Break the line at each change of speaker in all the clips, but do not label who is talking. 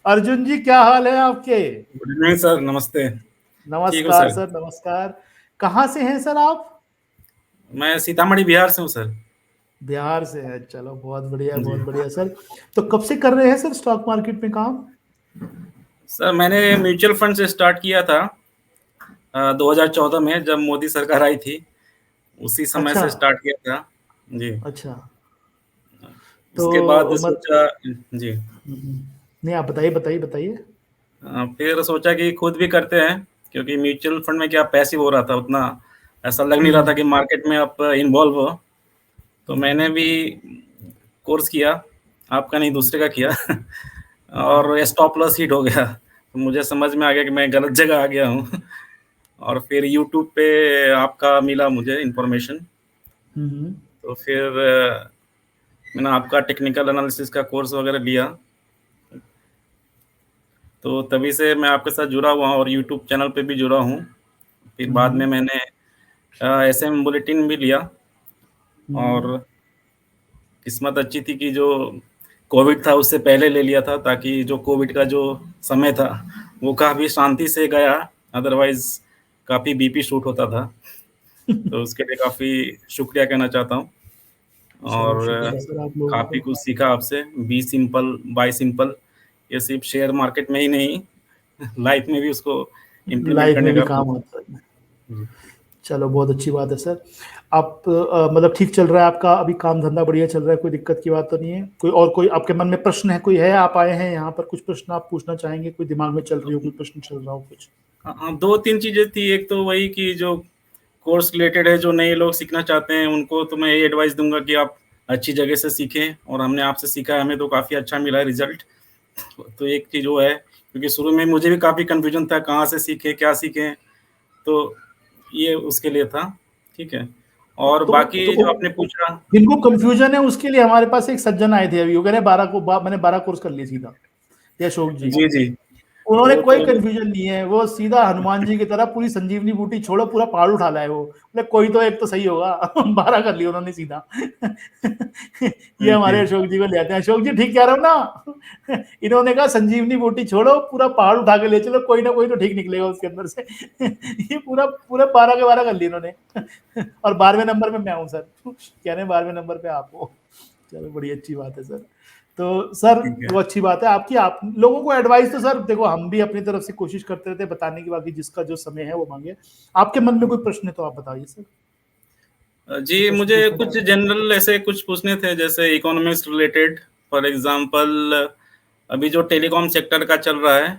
अर्जुन जी, क्या हाल है आपके?
गुड इवनिंग सर, नमस्ते। ठीक हो
नमस्कार
सर?
सर, नमस्कार। कहाँ से हैं सर आप?
मैं सीतामढ़ी बिहार से हूँ सर।
बिहार से हैं, चलो बहुत बढ़िया,
जी
बहुत बढ़िया सर। तो कब से कर रहे हैं सर स्टॉक मार्केट में काम?
सर, मैंने म्यूचुअल फंड से स्टार्ट किया था 2014 में, जब मोदी सरकार आई थी। उसी समय
अच्छा।
से स्टार्ट किया था। जी।
अच्छा।
उसके बाद
तो मत
सोचा। जी।
नहीं, आप बताइए, बताइए, बताइए।
फिर सोचा कि खुद भी करते हैं, क्योंकि म्यूचुअल फंड में क्या पैसिव हो रहा था उतना। ऐसा लग नहीं रहा था
हम्म।
कि मार्केट में आप इन्वॉल्व हो। तो मैंने
हम्म।
भी कोर्स किया। आपका नहीं, दूसरे का किया।
हम्म।
और स्टॉप लॉस हिट हो गया, तो मुझे समझ में आ गया कि मैं गलत जगह आ गया हूँ। और फिर यूट्यूब पे आपका मिला मुझे इन्फॉर्मेशन।
हम्म।
तो फिर मैंने आपका टेक्निकल एनालिसिस का कोर्स वगैरह लिया। तो तभी से मैं आपके साथ जुड़ा हुआ हूँ और यूट्यूब चैनल पे भी जुड़ा हूँ। फिर बाद में
हम्म।
मैंने एसएम बुलेटिन भी लिया।
हम्म।
और किस्मत अच्छी थी कि जो कोविड था उससे पहले ले लिया था, ताकि जो कोविड का जो समय था वो काफ़ी शांति से गया। अदरवाइज काफ़ी बीपी शूट होता था। तो उसके लिए काफ़ी शुक्रिया कहना चाहता हूँ।
चलो, शुक्र
और
है सर आप लोगों
काफ़ी
को।
कुछ सीखा आपसे। बी सिंपल बाय सिंपल, ये सिर्फ शेयर मार्केट में ही नहीं, लाइफ में भी उसको इम्प्लीमेंट
लाइफ में
करने
भी
का।
काम होता है। चलो, बहुत अच्छी बात है सर। आप मतलब ठीक चल रहा है आपका अभी काम धंधा, बढ़िया चल रहा है, कोई दिक्कत की बात तो नहीं है? कोई और कोई आपके मन में प्रश्न है, कोई है? आप आए हैं यहाँ पर, कुछ प्रश्न आप पूछना चाहेंगे? कोई दिमाग में चल रही हो, कोई प्रश्न चल रहा हो कुछ?
हाँ, दो तीन चीज़ें थी। एक तो वही कि जो कोर्स रिलेटेड है, जो नए लोग सीखना चाहते हैं उनको तो मैं ये एडवाइस दूंगा कि आप अच्छी जगह से सीखें। और हमने आपसे सीखा है, हमें तो काफ़ी अच्छा मिला है रिजल्ट। तो एक चीज़ वो है, क्योंकि शुरू में मुझे भी काफ़ी कन्फ्यूजन था, कहाँ से सीखें, क्या सीखें। तो ये उसके लिए था। ठीक है। और बाकी जो आपने पूछा।
जिनको कंफ्यूजन है उसके लिए हमारे पास एक सज्जन आए थे अभी, वो कह रहे 12 मैंने 12 कोर्स कर लिए सीधा। ये अशोक जी,
जी जी।
उन्होंने
वो
कोई
तो
कंफ्यूजन नहीं है, वो सीधा हनुमान जी की तरह पूरी संजीवनी बूटी छोड़ो, पूरा पहाड़ उठा लाए वो। बोले कोई तो एक तो सही होगा। 12 कर लिया उन्होंने सीधा। ये
जी।
हमारे अशोक जी को ले आते हैं। अशोक जी, ठीक कह रहा हूँ ना? इन्होंने कहा संजीवनी बूटी छोड़ो, पूरा पहाड़ उठा के ले चलो, कोई ना कोई तो ठीक निकलेगा उसके अंदर से। ये पूरा पूरा 12 के 12 कर लिए इन्होंने। और 12वें नंबर में मैं हूँ सर। कह रहे हैं 12वें नंबर पे आप हो। चलो, बड़ी अच्छी बात है सर। तो सर,
ठीक है।
वो अच्छी बात है आपकी। आप लोगों को एडवाइस तो सर देखो, हम भी अपनी तरफ से कोशिश करते रहते हैं बताने की, बाकी जिसका जो समय है वो मांगे। आपके मन में कोई प्रश्न है तो आप बताइए सर। कोई
जी,
प्रश्न
मुझे
पूछना
कुछ
चाहते हैं?
जनरल ऐसे कुछ पूछने थे, जैसे इकोनॉमिक्स रिलेटेड। फॉर एग्जांपल, अभी जो टेलीकॉम सेक्टर का चल रहा है,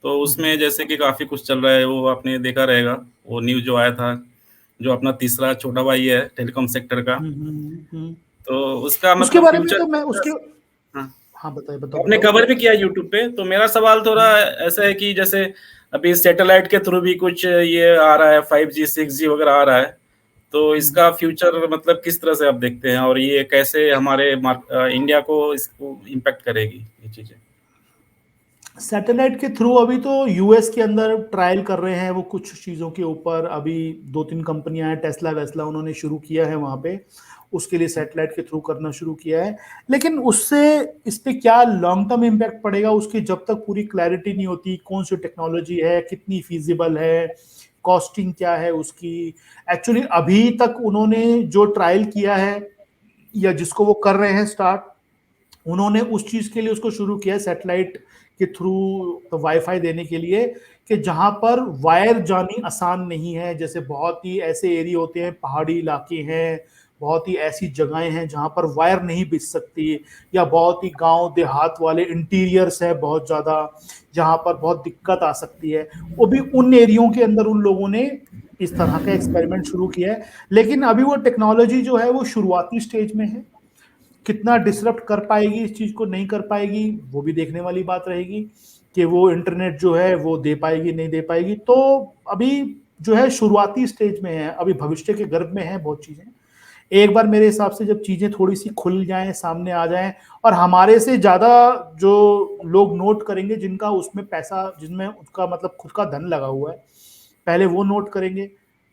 तो उसमें जैसे कि काफ़ी कुछ चल रहा है, वो आपने देखा रहेगा। वो न्यूज़ जो आया था, जो अपना तीसरा छोटा भाई है टेलीकॉम सेक्टर का।
हम्म। हम्म। हम्म।
तो उसका
उसके
मतलब
बारे में
फ्यूचर।
तो मैं उसके
हाँ,
हाँ, बताइए, बताओ,
आपने
बताओ,
कवर
बताओ।
भी किया यूट्यूब पे। तो मेरा सवाल थोड़ा
हम्म।
ऐसा है कि जैसे अभी सैटेलाइट के थ्रू भी कुछ ये आ रहा है, 5G 6G वगैरह आ रहा है। तो
हम्म।
इसका फ्यूचर मतलब किस तरह से आप देखते हैं, और ये कैसे हमारे इंडिया को इसको इम्पैक्ट करेगी ये चीजें?
सैटेलाइट के थ्रू अभी तो यूएस के अंदर ट्रायल कर रहे हैं वो कुछ चीज़ों के ऊपर। अभी दो तीन कंपनियां हैं, टेस्ला वेस्ला, उन्होंने शुरू किया है वहां पे। उसके लिए सैटेलाइट के थ्रू करना शुरू किया है। लेकिन उससे इस पे क्या लॉन्ग टर्म इम्पैक्ट पड़ेगा, उसकी जब तक पूरी क्लैरिटी नहीं होती, कौन सी टेक्नोलॉजी है, कितनी फीजिबल है, कॉस्टिंग क्या है उसकी। एक्चुअली अभी तक उन्होंने जो ट्रायल किया है या जिसको वो कर रहे हैं स्टार्ट, उन्होंने उस चीज के लिए उसको शुरू किया सैटेलाइट के थ्रू वाईफाई देने के लिए, कि जहां पर वायर जानी आसान नहीं है। जैसे बहुत ही ऐसे एरिया होते हैं, पहाड़ी इलाके हैं, बहुत ही ऐसी जगहें हैं जहां पर वायर नहीं बिछ सकती, या बहुत ही गांव देहात वाले इंटीरियर्स है बहुत ज्यादा, जहां पर बहुत दिक्कत आ सकती है। वो भी उन एरियो के अंदर उन लोगों ने इस तरह का एक्सपेरिमेंट शुरू किया है। लेकिन अभी वो टेक्नोलॉजी जो है वो शुरुआती स्टेज में है। कितना डिसरप्ट कर पाएगी इस चीज को, नहीं कर पाएगी, वो भी देखने वाली बात रहेगी। कि वो इंटरनेट जो है वो दे पाएगी, नहीं दे पाएगी। तो अभी जो है शुरुआती स्टेज में है, अभी भविष्य के गर्भ में है बहुत चीजें। एक बार मेरे हिसाब से जब चीजें थोड़ी सी खुल जाएं, सामने आ जाएं, और हमारे से ज्यादा जो लोग नोट करेंगे, जिनका उसमें पैसा, जिनमें उसका मतलब खुद का धन लगा हुआ है, पहले वो नोट करेंगे।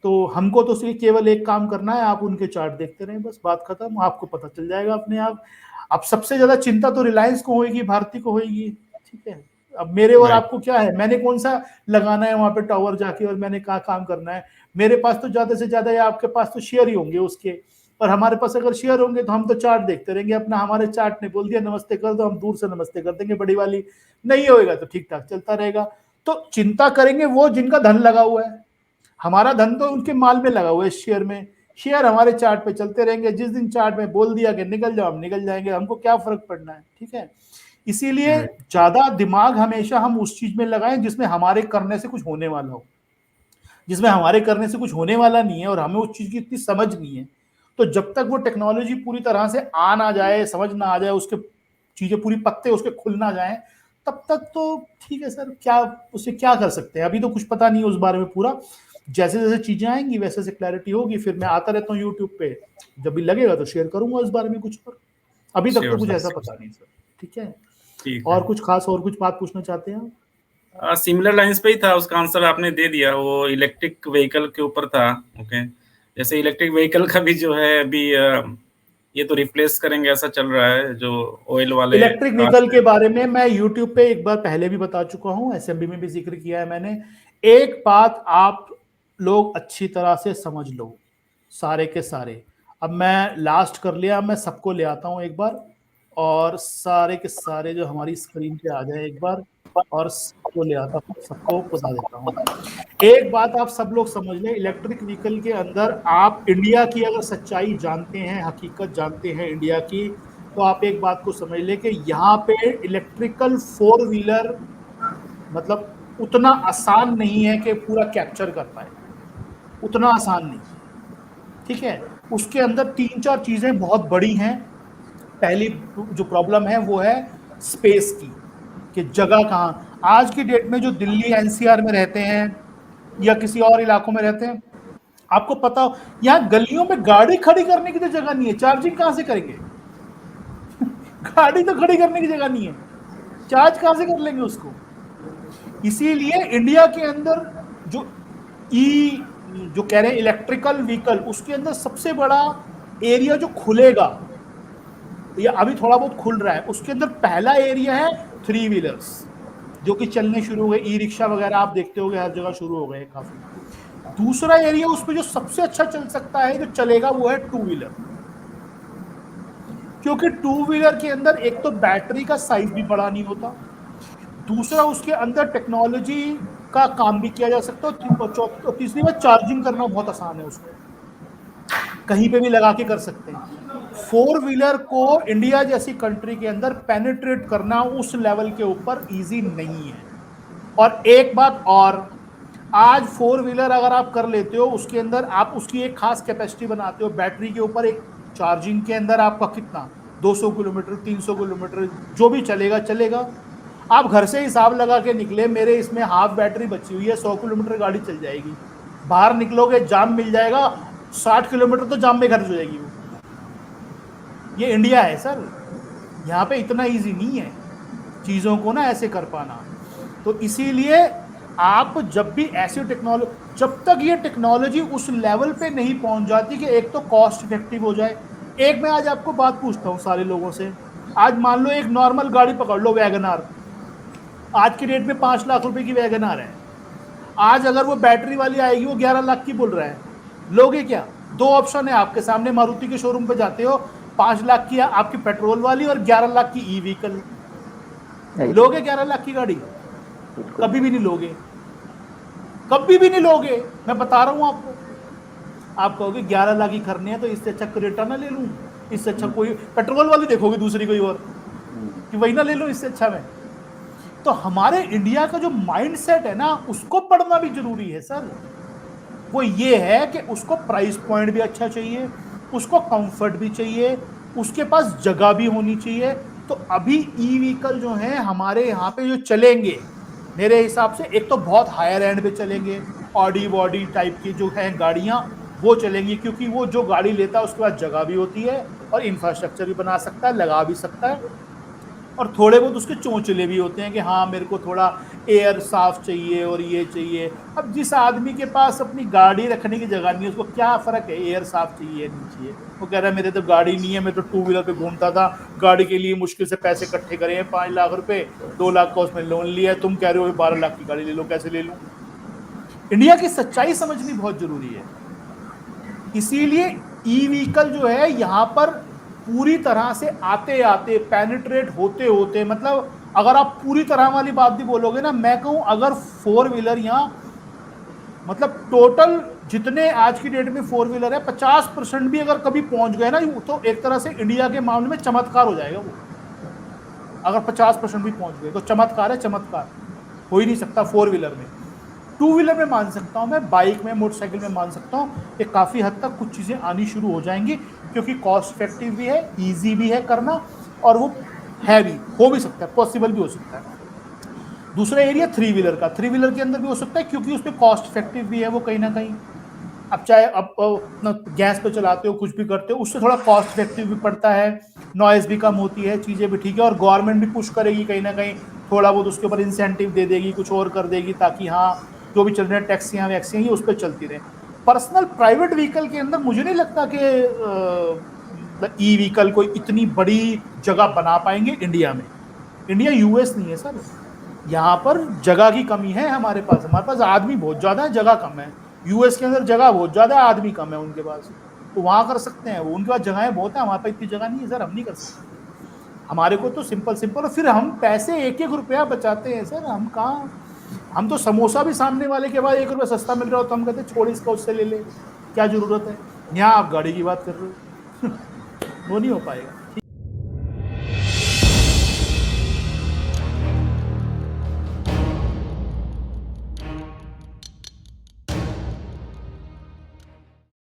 तो हमको तो सिर्फ केवल एक काम करना है, आप उनके चार्ट देखते रहें, बस बात खत्म, आपको पता चल जाएगा अपने आप। अब सबसे ज्यादा चिंता तो रिलायंस को होगी, भारती को होगी। ठीक है। अब मेरे और
Right.
आपको क्या है, मैंने कौन सा लगाना है वहां पे टावर जाके और मैंने कहा काम करना है। मेरे पास तो ज्यादा से ज्यादा या आपके पास तो शेयर ही होंगे उसके, और हमारे पास अगर शेयर होंगे तो हम तो चार्ट देखते रहेंगे अपना। हमारे चार्ट ने बोल दिया नमस्ते कर दो, हम दूर से नमस्ते कर देंगे बड़ी वाली, नहीं होएगा तो ठीक ठाक चलता रहेगा। तो चिंता करेंगे वो जिनका धन लगा हुआ है, हमारा धन तो उनके माल में लगा हुआ है, शेयर में। शेयर हमारे चार्ट पे चलते रहेंगे, जिस दिन चार्ट में बोल दिया कि निकल जाओ हम निकल जाएंगे, हमको क्या फर्क पड़ना है, ठीक है। इसीलिए
Right.
ज्यादा दिमाग हमेशा हम उस चीज में लगाएं जिसमें हमारे करने से कुछ होने वाला हो। जिसमें हमारे करने से कुछ होने वाला नहीं है और हमें उस चीज की इतनी समझ नहीं है, तो जब तक वो टेक्नोलॉजी पूरी तरह से आ ना जाए, समझ ना आ जाए, उसके चीजें पूरी पत्ते उसके खुल ना जाए, तब तक तो ठीक है सर, क्या उससे क्या कर सकते हैं। अभी तो कुछ पता नहीं है उस बारे में पूरा, जैसे जैसे चीजें आएंगी वैसे वैसे क्लैरिटी होगी, फिर मैं आता रहता हूँ यूट्यूब पे, जब भी लगेगा तो शेयर करूंगा इस बारे में कुछ। पर अभी तक तो
Sure,
कुछ
sir.
ऐसा पता नहीं सर, ठीक है।
ठीक है।
और कुछ खास और कुछ बात पूछना चाहते हैं आप?
सिमिलर लाइंस पे ही था, उसका आंसर आपने दे दिया, वो इलेक्ट्रिक व्हीकल के ऊपर था। ओके, जैसे इलेक्ट्रिक व्हीकल का भी जो है अभी ये तो रिप्लेस करेंगे ऐसा चल रहा है, जो ऑयल वाले
इलेक्ट्रिक
कार्स
व्हीकल के बारे में मैं यूट्यूब पे एक बार पहले भी बता चुका हूं, एसएमबी में भी जिक्र किया है मैंने। एक बात आप लोग अच्छी तरह से समझ लो, सारे के सारे। अब मैं लास्ट कर लिया, मैं सबको ले आता हूं एक बार, और सारे के सारे जो हमारी स्क्रीन पे आ जाए एक बार, और सबको ले आता हूं, सबको बता देता हूं। एक बात आप सब लोग समझ लें, इलेक्ट्रिक व्हीकल के अंदर आप इंडिया की अगर सच्चाई जानते हैं, हकीकत जानते हैं इंडिया की, तो आप एक बात को समझ लें कि यहाँ पे इलेक्ट्रिकल फोर व्हीलर मतलब उतना आसान नहीं है कि पूरा कैप्चर कर पाए, उतना आसान नहीं, ठीक है। उसके अंदर तीन चार चीजें बहुत बड़ी हैं। पहली जो प्रॉब्लम है वो है स्पेस की, कि जगह कहाँ। आज की डेट में जो दिल्ली एनसीआर में रहते हैं या किसी और इलाकों में रहते हैं, आपको पता हो यहाँ गलियों में गाड़ी खड़ी करने की तो जगह नहीं है, चार्जिंग कहां से करेंगे? गाड़ी तो खड़ी करने की जगह नहीं है, चार्ज कहां से कर लेंगे उसको? इसीलिए इंडिया के अंदर जो जो कह रहे हैं इलेक्ट्रिकल व्हीकल, उसके अंदर सबसे बड़ा एरिया जो खुलेगा, या अभी थोड़ा बहुत खुल रहा है, उसके अंदर पहला एरिया है थ्री व्हीलर्स, जो कि चलने शुरू हो गए। ई रिक्शा वगैरह आप देखते होंगे हर जगह शुरू हो गए काफी। दूसरा एरिया उसमें जो सबसे अच्छा चल सकता है, जो चलेगा, वो है टू व्हीलर। क्योंकि टू व्हीलर के अंदर एक तो बैटरी का साइज भी बड़ा नहीं होता, दूसरा उसके अंदर टेक्नोलॉजी का काम भी किया जा सकता है, और तीसरी बात चार्जिंग करना बहुत आसान है, उसको कहीं पे भी लगा के कर सकते हैं। फोर व्हीलर को इंडिया जैसी कंट्री के अंदर पेनिट्रेट करना उस लेवल के ऊपर इजी नहीं है। और एक बात और, आज फोर व्हीलर अगर आप कर लेते हो, उसके अंदर आप उसकी एक खास कैपेसिटी बनाते हो बैटरी के ऊपर, एक चार्जिंग के अंदर आपका कितना 200 किलोमीटर 300 किलोमीटर जो भी चलेगा चलेगा। आप घर से हिसाब लगा के निकले, मेरे इसमें हाफ बैटरी बची हुई है, 100 किलोमीटर गाड़ी चल जाएगी। बाहर निकलोगे जाम मिल जाएगा, 60 किलोमीटर तो जाम में खर्च हो जाएगी वो। ये इंडिया है सर, यहाँ पे इतना इजी नहीं है चीज़ों को ना ऐसे कर पाना। तो इसीलिए आप जब भी ऐसी टेक्नोलॉजी, जब तक ये टेक्नोलॉजी उस लेवल पे नहीं पहुंच जाती कि एक तो कॉस्ट इफेक्टिव हो जाए। एक मैं आज आपको बात पूछता हूँ सारे लोगों से, आज मान लो एक नॉर्मल गाड़ी पकड़ लो, वैगनार, आज की डेट में 5 लाख रुपए की वैगनार है। आज अगर वो बैटरी वाली आएगी, वो 11 लाख की बोल रहा है, लोगे क्या? दो ऑप्शन है आपके सामने, मारुति के शोरूम पे जाते हो, 5 लाख की आपकी पेट्रोल वाली और 11 लाख की ई व्हीकल। लोगे 11 लाख की गाड़ी? कभी भी नहीं लोगे, कभी भी नहीं लोगे, मैं बता रहा हूं आपको। आप कहोगे 11 लाख की करनी है तो इससे अच्छा क्रेटा ना ले लूं, इससे अच्छा कोई पेट्रोल वाली देखोगे दूसरी कोई और, कि वही ना ले लो इससे अच्छा। मैं तो हमारे इंडिया का जो माइंडसेट है ना, उसको पढ़ना भी जरूरी है सर। वो ये है कि उसको प्राइस पॉइंट भी अच्छा चाहिए, उसको कंफर्ट भी चाहिए, उसके पास जगह भी होनी चाहिए। तो अभी ई व्हीकल जो है हमारे यहाँ पे जो चलेंगे, मेरे हिसाब से एक तो बहुत हायर एंड पे चलेंगे, ऑडी बॉडी टाइप की जो है गाड़ियाँ वो चलेंगी, क्योंकि वो जो गाड़ी लेता है उसके पास जगह भी होती है और इंफ्रास्ट्रक्चर भी बना सकता है, लगा भी सकता है। और थोड़े बहुत उसके चोंचले भी होते हैं कि हाँ मेरे को थोड़ा एयर साफ चाहिए और ये चाहिए। अब जिस आदमी के पास अपनी गाड़ी रखने की जगह नहीं है उसको क्या फर्क है एयर साफ चाहिए नहीं चाहिए। वो कह रहा है मेरे तो गाड़ी नहीं है, मैं तो 2 व्हीलर पे घूमता था, गाड़ी के लिए मुश्किल से पैसे इकट्ठे करे हैं 5 लाख रुपए, 2 लाख का उसमें लोन लिया है, तुम कह रहे हो 12 लाख की गाड़ी ले लो, कैसे ले लूं। इंडिया की सच्चाई समझनी बहुत जरूरी है। इसीलिए ई व्हीकल जो है यहां पर पूरी तरह से आते आते पेनिट्रेट होते होते, मतलब अगर आप पूरी तरह वाली बात भी बोलोगे ना, मैं कहूं अगर 4 व्हीलर यहां मतलब टोटल जितने आज की डेट में 4 व्हीलर है 50% भी अगर कभी पहुंच गए ना तो एक तरह से इंडिया के मामले में चमत्कार हो जाएगा वो। अगर 50% भी पहुंच गए तो चमत्कार है, चमत्कार हो ही नहीं सकता। 4 व्हीलर में, 2 व्हीलर में मान सकता हूं मैं, बाइक में मोटरसाइकिल में मान सकता हूं कि काफी हद तक कुछ चीजें आनी शुरू हो जाएंगी क्योंकि कॉस्ट इफेक्टिव भी है, इजी भी है करना, और वो है भी, हो भी सकता है, पॉसिबल भी हो सकता है। दूसरा एरिया 3 व्हीलर का, 3 व्हीलर के अंदर भी हो सकता है क्योंकि उसमें कॉस्ट इफेक्टिव भी है वो कहीं ना कहीं। अब चाहे अब गैस पे चलाते हो कुछ भी करते हो उससे थोड़ा कॉस्ट इफेक्टिव भी पड़ता है, नॉइज भी कम होती है, चीजें भी ठीक है, और गवर्नमेंट भी पुश करेगी कहीं ना कहीं, थोड़ा बहुत उसके ऊपर इंसेंटिव दे देगी, कुछ और कर देगी ताकि हाँ जो भी चल रहे हैं टैक्सियां वैक्सियां ये उस पर चलती रहे। पर्सनल प्राइवेट व्हीकल के अंदर मुझे नहीं लगता कि ई व्हीकल कोई इतनी बड़ी जगह बना पाएंगे इंडिया में। इंडिया यूएस नहीं है सर, यहाँ पर जगह की कमी है, हमारे पास आदमी बहुत ज्यादा है, जगह कम है। यूएस के अंदर जगह बहुत ज्यादा है, आदमी कम है उनके पास, तो वहां कर सकते हैं वो, उनके पास जगहें बहुत है, हमारे पास इतनी जगह नहीं है सर, हम नहीं कर सकते। हमारे को तो सिंपल सिंपल, और फिर हम पैसे एक एक रुपया बचाते हैं सर, हम कहाँ, हम तो समोसा भी सामने वाले के बाद 1 रुपया सस्ता मिल रहा हो तो हम कहते छोड़ इसका उससे ले ले, क्या जरूरत है। यहाँ आप गाड़ी की बात कर रहे हो वो नहीं हो पाएगा।